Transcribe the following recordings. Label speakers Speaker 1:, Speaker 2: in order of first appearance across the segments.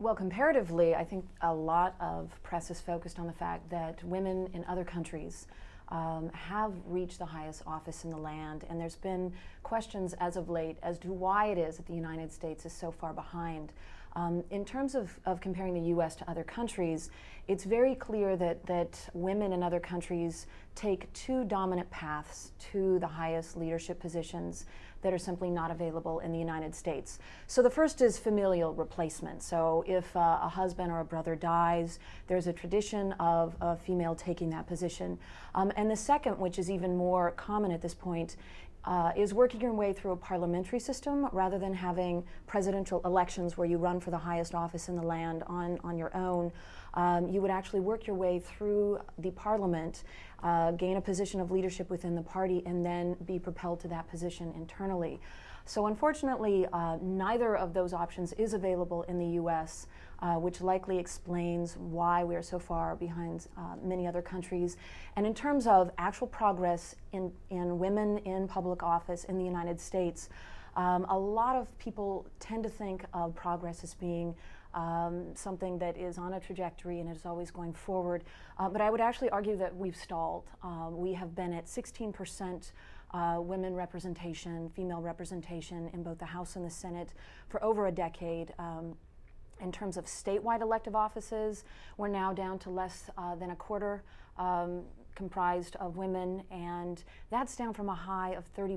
Speaker 1: Well, comparatively, I think a lot of press is focused on the fact that women in other countries have reached the highest office in the land, and there's been questions as of late as to why it is that the United States is so far behind. In terms of comparing the U.S. to other countries, it's very clear that women in other countries take two dominant paths to the highest leadership positions that are simply not available in the United States. So the first is familial replacement. So if a husband or a brother dies, there's a tradition of a female taking that position. And the second, which is even more common at this point, is working your way through a parliamentary system rather than having presidential elections where you run for the highest office in the land on your own. You would actually work your way through the parliament, gain a position of leadership within the party, and then be propelled to that position internally. So unfortunately, neither of those options is available in the U.S., which likely explains why we are so far behind many other countries. And in terms of actual progress in women in public office in the United States, a lot of people tend to think of progress as being something that is on a trajectory and is always going forward. But I would actually argue that we've stalled. We have been at 16% women representation, female representation in both the House and the Senate for over a decade. In terms of statewide elective offices, we're now down to less than a quarter comprised of women, and that's down from a high of 30%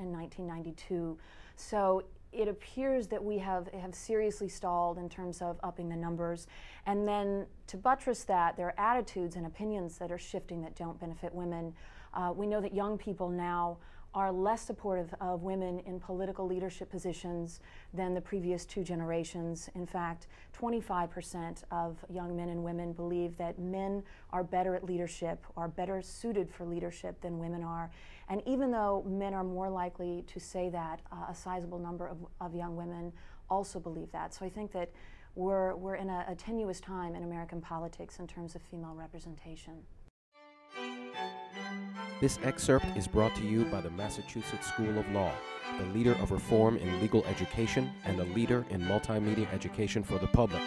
Speaker 1: in 1992. So it appears that we have seriously stalled in terms of upping the numbers. And then to buttress that, there are attitudes and opinions that are shifting that don't benefit women. We know that young people now are less supportive of women in political leadership positions than the previous two generations. In fact, 25% of young men and women believe that men are better at leadership, are better suited for leadership than women are. And even though men are more likely to say that, a sizable number of young women also believe that. So I think that we're in a tenuous time in American politics in terms of female representation.
Speaker 2: This excerpt is brought to you by the Massachusetts School of Law, the leader of reform in legal education and a leader in multimedia education for the public.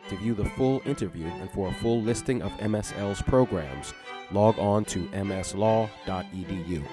Speaker 2: To view the full interview and for a full listing of MSL's programs, log on to mslaw.edu.